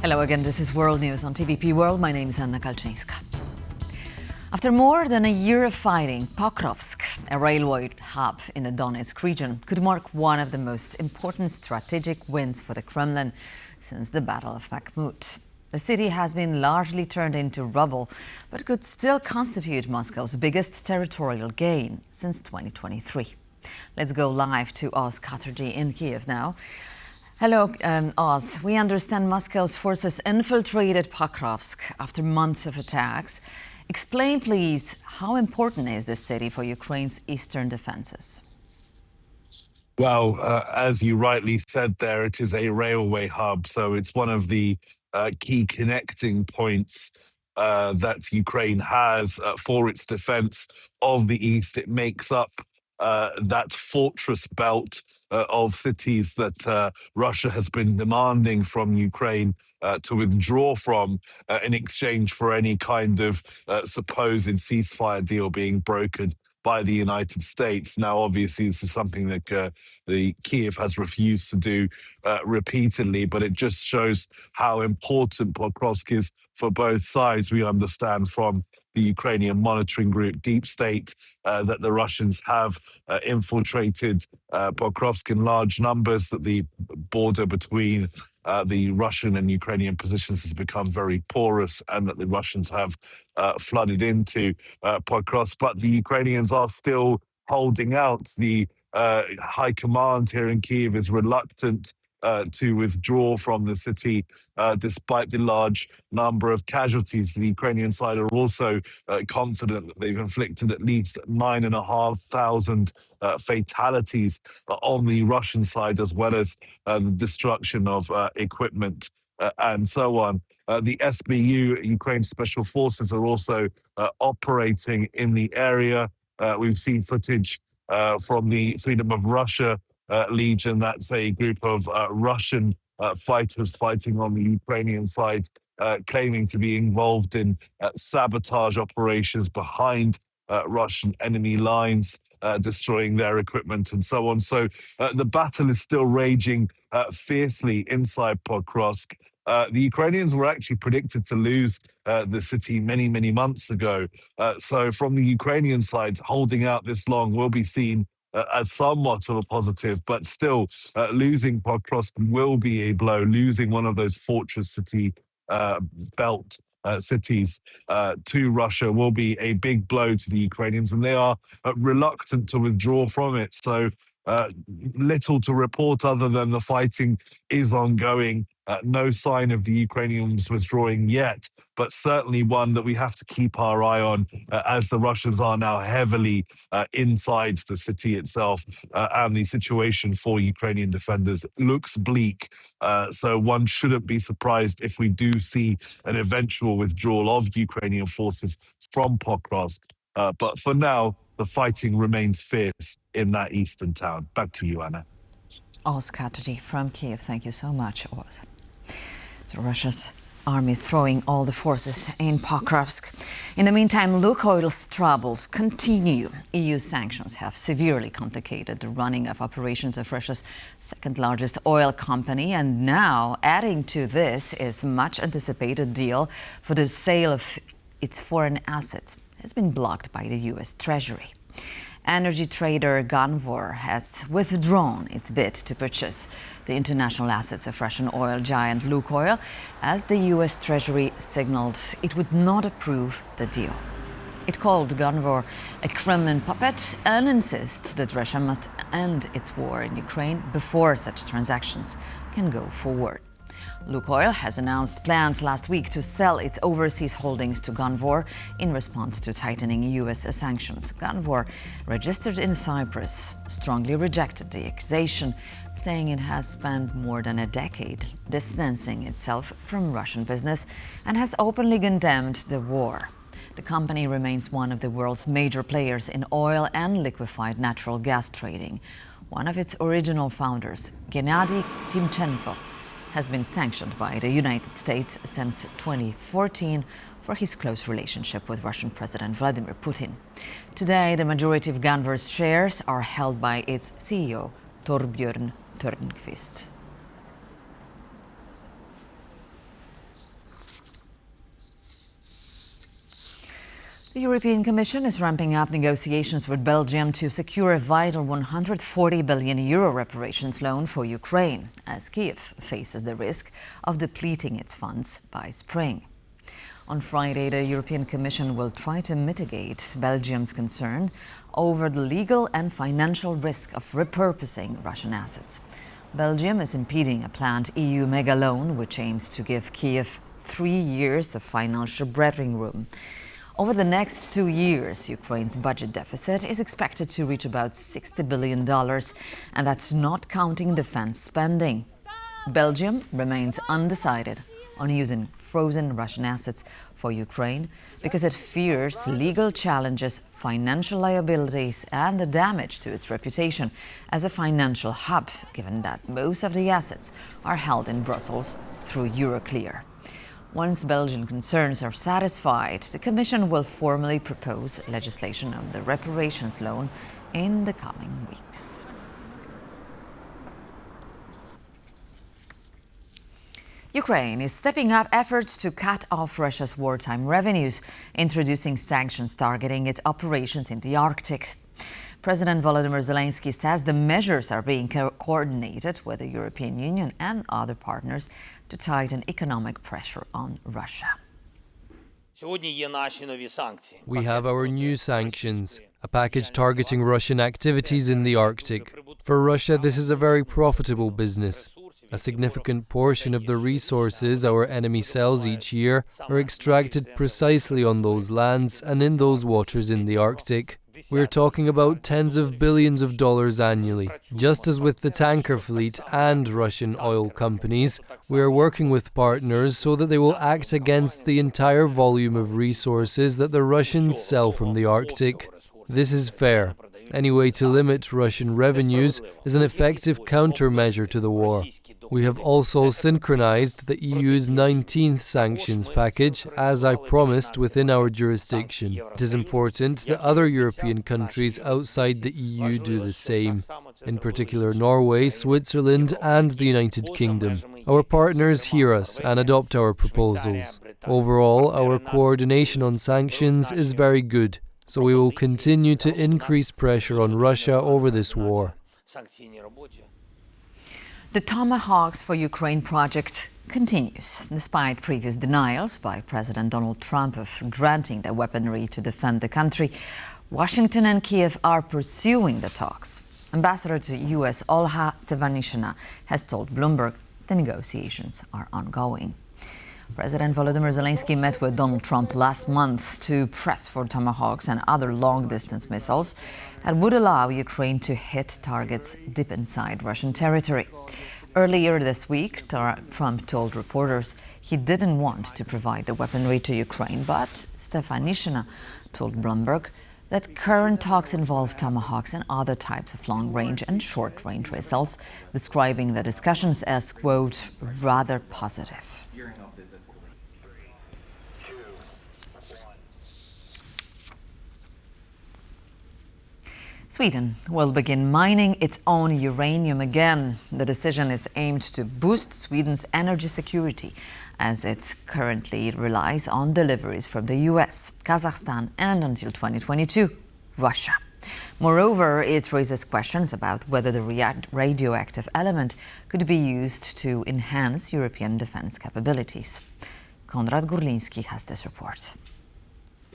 Hello again, this is World News on TVP World. My name is Anna Kalczyńska. After more than a year of fighting, Pokrovsk, a railway hub in the Donetsk region, could mark one of the most important strategic wins for the Kremlin since the Battle of Bakhmut. The city has been largely turned into rubble, but could still constitute Moscow's biggest territorial gain since 2023. Let's go live to Oz Chatterjee in Kyiv now. Hello, Oz. We understand Moscow's forces infiltrated Pokrovsk after months of attacks. Explain, please, how important is this city for Ukraine's eastern defenses? Well, as you rightly said there, it is a railway hub, so it's one of the key connecting points that Ukraine has for its defense of the east. It makes up that fortress belt of cities that Russia has been demanding from Ukraine to withdraw from in exchange for any kind of supposed ceasefire deal being brokered by the United States. Now, obviously, this is something that the Kyiv has refused to do repeatedly, but it just shows how important Pokrovsk is for both sides. We understand from the Ukrainian monitoring group Deep State that the Russians have infiltrated Pokrovsk in large numbers, that the border between the Russian and Ukrainian positions has become very porous, and that the Russians have flooded into Pokrovsk. But the Ukrainians are still holding out. The high command here in Kyiv is reluctant to withdraw from the city, despite the large number of casualties. The Ukrainian side are also confident that they've inflicted at least 9,500 fatalities on the Russian side, as well as the destruction of equipment and so on. The SBU, Ukraine Special Forces, are also operating in the area. We've seen footage from the Freedom of Russia Legion. That's a group of Russian fighters fighting on the Ukrainian side, claiming to be involved in sabotage operations behind Russian enemy lines, destroying their equipment and so on. So the battle is still raging fiercely inside Pokrovsk. The Ukrainians were actually predicted to lose the city many, many months ago. So from the Ukrainian side, holding out this long will be seen as somewhat of a positive, but still losing Pokrovsk will be a blow. Losing one of those fortress city belt cities to Russia will be a big blow to the Ukrainians, and they are reluctant to withdraw from it. So little to report other than the fighting is ongoing. No sign of the Ukrainians withdrawing yet, but certainly one that we have to keep our eye on as the Russians are now heavily inside the city itself, and the situation for Ukrainian defenders looks bleak. So one shouldn't be surprised if we do see an eventual withdrawal of Ukrainian forces from Pokrovsk. But for now, the fighting remains fierce in that eastern town. Back to you, Anna. Oz Chatterjee from Kyiv. Thank you so much, Oz. So Russia's army is throwing all the forces in Pokrovsk. In the meantime, Lukoil's troubles continue. EU sanctions have severely complicated the running of operations of Russia's second largest oil company. And now, adding to this, is much anticipated deal for the sale of its foreign assets has been blocked by the US Treasury. Energy trader Gunvor has withdrawn its bid to purchase the international assets of Russian oil giant Lukoil, as the US Treasury signaled it would not approve the deal. It called Gunvor a Kremlin puppet and insists that Russia must end its war in Ukraine before such transactions can go forward. Lukoil has announced plans last week to sell its overseas holdings to Gunvor in response to tightening US sanctions. Gunvor, registered in Cyprus, strongly rejected the accusation, saying it has spent more than a decade distancing itself from Russian business and has openly condemned the war. The company remains one of the world's major players in oil and liquefied natural gas trading. One of its original founders, Gennady Timchenko, has been sanctioned by the United States since 2014 for his close relationship with Russian President Vladimir Putin. Today, the majority of Gunvor's shares are held by its CEO, Torbjörn Törnqvist. The European Commission is ramping up negotiations with Belgium to secure a vital €140 billion reparations loan for Ukraine, as Kyiv faces the risk of depleting its funds by spring. On Friday, the European Commission will try to mitigate Belgium's concern over the legal and financial risk of repurposing Russian assets. Belgium is impeding a planned EU mega loan, which aims to give Kyiv 3 years of financial breathing room. Over the next 2 years, Ukraine's budget deficit is expected to reach about $60 billion, and that's not counting defense spending. Belgium remains undecided on using frozen Russian assets for Ukraine because it fears legal challenges, financial liabilities, and the damage to its reputation as a financial hub, given that most of the assets are held in Brussels through Euroclear. Once Belgian concerns are satisfied, the Commission will formally propose legislation on the reparations loan in the coming weeks. Ukraine is stepping up efforts to cut off Russia's wartime revenues, introducing sanctions targeting its operations in the Arctic. President Volodymyr Zelensky says the measures are being coordinated with the European Union and other partners to tighten economic pressure on Russia. We have our new sanctions, a package targeting Russian activities in the Arctic. For Russia, this is a very profitable business. A significant portion of the resources our enemy sells each year are extracted precisely on those lands and in those waters in the Arctic. We're talking about tens of billions of dollars annually. Just as with the tanker fleet and Russian oil companies, we are working with partners so that they will act against the entire volume of resources that the Russians sell from the Arctic. This is fair. Any way to limit Russian revenues is an effective countermeasure to the war. We have also synchronized the EU's 19th sanctions package, as I promised, within our jurisdiction. It is important that other European countries outside the EU do the same, in particular Norway, Switzerland and the United Kingdom. Our partners hear us and adopt our proposals. Overall, our coordination on sanctions is very good. So we will continue to increase pressure on Russia over this war. The Tomahawks for Ukraine project continues, despite previous denials by President Donald Trump of granting the weaponry to defend the country. Washington and Kyiv are pursuing the talks. Ambassador to U.S. Olha Stefanishina has told Bloomberg the negotiations are ongoing. President Volodymyr Zelensky met with Donald Trump last month to press for Tomahawks and other long-distance missiles that would allow Ukraine to hit targets deep inside Russian territory. Earlier this week, Trump told reporters he didn't want to provide the weaponry to Ukraine, but Stefanishina told Bloomberg that current talks involve Tomahawks and other types of long-range and short-range missiles, describing the discussions as, quote, rather positive. Sweden will begin mining its own uranium again. The decision is aimed to boost Sweden's energy security, as it currently relies on deliveries from the US, Kazakhstan, and until 2022, Russia. Moreover, it raises questions about whether the radioactive element could be used to enhance European defense capabilities. Konrad Gurlinski has this report.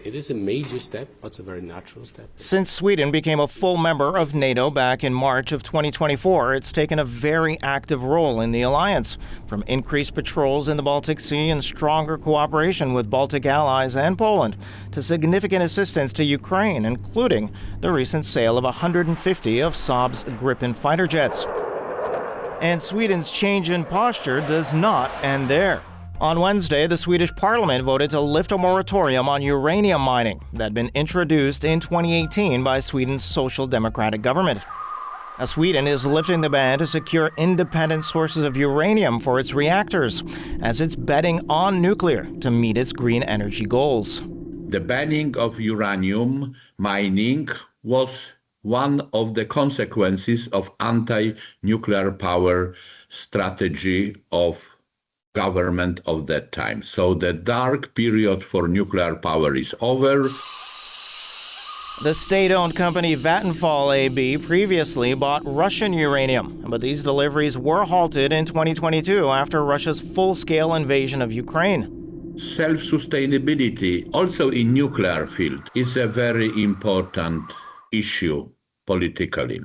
It is a major step, but it's a very natural step. Since Sweden became a full member of NATO back in March of 2024, it's taken a very active role in the alliance, from increased patrols in the Baltic Sea and stronger cooperation with Baltic allies and Poland, to significant assistance to Ukraine, including the recent sale of 150 of Saab's Gripen fighter jets. And Sweden's change in posture does not end there. On Wednesday, the Swedish parliament voted to lift a moratorium on uranium mining that had been introduced in 2018 by Sweden's Social Democratic government. Now, Sweden is lifting the ban to secure independent sources of uranium for its reactors, as it's betting on nuclear to meet its green energy goals. The banning of uranium mining was one of the consequences of anti-nuclear power strategy of government of that time. So the dark period for nuclear power is over. The state-owned company Vattenfall AB previously bought Russian uranium, but these deliveries were halted in 2022 after Russia's full-scale invasion of Ukraine. Self-sustainability, also in nuclear field, is a very important issue politically.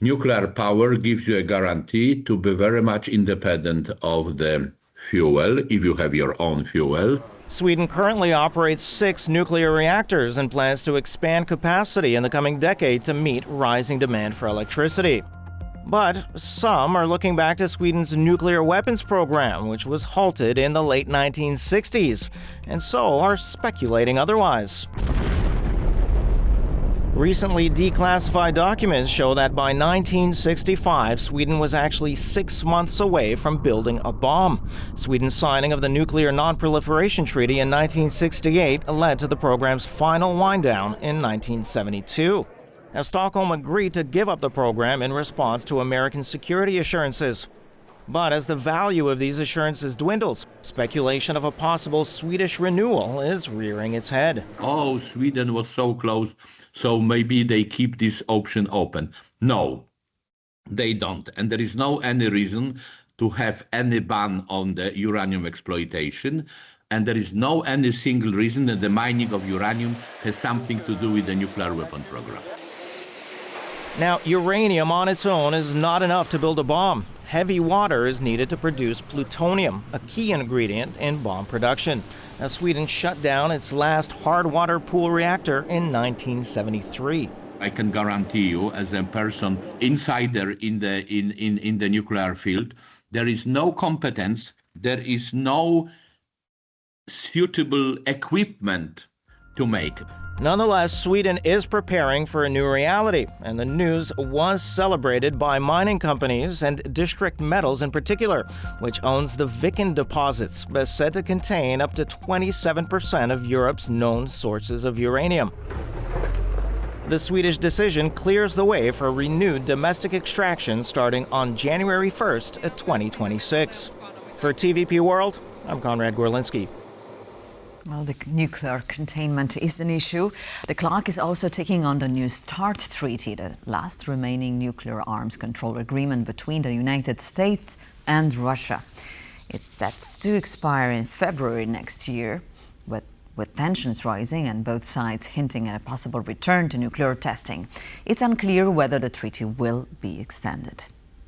Nuclear power gives you a guarantee to be very much independent of the fuel, if you have your own fuel. Sweden currently operates 6 nuclear reactors and plans to expand capacity in the coming decade to meet rising demand for electricity. But some are looking back to Sweden's nuclear weapons program, which was halted in the late 1960s, and so are speculating otherwise. Recently declassified documents show that by 1965, Sweden was actually 6 months away from building a bomb. Sweden's signing of the Nuclear Non-Proliferation Treaty in 1968 led to the program's final wind-down in 1972. Now, Stockholm agreed to give up the program in response to American security assurances. But as the value of these assurances dwindles, speculation of a possible Swedish renewal is rearing its head. Oh, Sweden was so close, so maybe they keep this option open. No, they don't. And there is no any reason to have any ban on the uranium exploitation. And there is no any single reason that the mining of uranium has something to do with the nuclear weapon program. Now, uranium on its own is not enough to build a bomb. Heavy water is needed to produce plutonium, a key ingredient in bomb production. Now, Sweden shut down its last hard water pool reactor in 1973. I can guarantee you, as a person insider in the nuclear field, there is no competence, there is no suitable equipment to make. Nonetheless, Sweden is preparing for a new reality, and the news was celebrated by mining companies and District Metals in particular, which owns the Viken deposits, said to contain up to 27% of Europe's known sources of uranium. The Swedish decision clears the way for renewed domestic extraction starting on January 1st, 2026. For TVP World, I'm Konrad Gorlinski. Well, the nuclear containment is an issue. The clock is also ticking on the New START treaty, the last remaining nuclear arms control agreement between the United States and Russia. It's set to expire in February next year, with tensions rising and both sides hinting at a possible return to nuclear testing. It's unclear whether the treaty will be extended.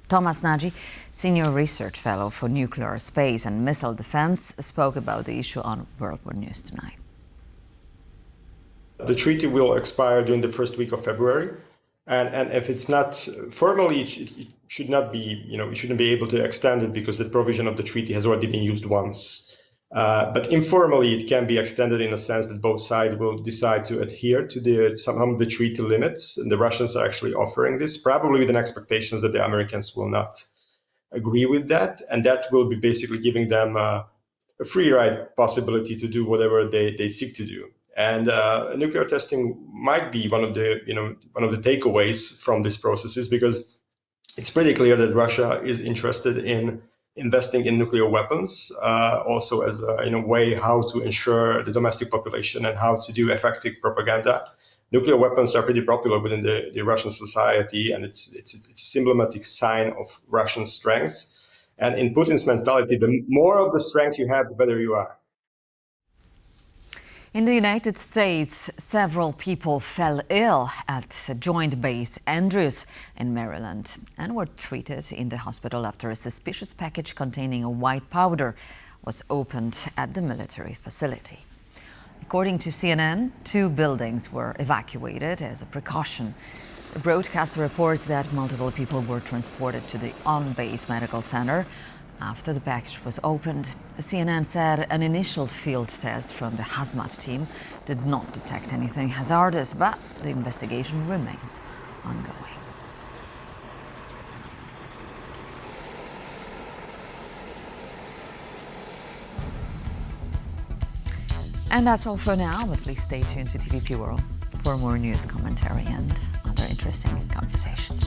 Thomas Nagy, Senior Research Fellow for Nuclear, Space and Missile Defense, spoke about the issue on World War News tonight. The treaty will expire during the first week of February. And if it's not formally, it should not be, you shouldn't be able to extend it because the provision of the treaty has already been used once. But informally, it can be extended in a sense that both sides will decide to adhere to some of the treaty limits. And the Russians are actually offering this, probably with an expectation that the Americans will not agree with that. And that will be basically giving them a free ride possibility to do whatever they seek to do. And nuclear testing might be one of the takeaways from these processes, because it's pretty clear that Russia is interested in investing in nuclear weapons, also as a way how to ensure the domestic population and how to do effective propaganda. Nuclear weapons are pretty popular within the Russian society, and it's a symptomatic sign of Russian strength. And in Putin's mentality, the more of the strength you have, the better you are. In the United States, several people fell ill at Joint Base Andrews in Maryland and were treated in the hospital after a suspicious package containing a white powder was opened at the military facility. According to CNN, 2 buildings were evacuated as a precaution. The broadcaster reports that multiple people were transported to the on-base medical center after the package was opened. The CNN said an initial field test from the hazmat team did not detect anything hazardous, but the investigation remains ongoing. And that's all for now, but please stay tuned to TVP World for more news, commentary and other interesting conversations.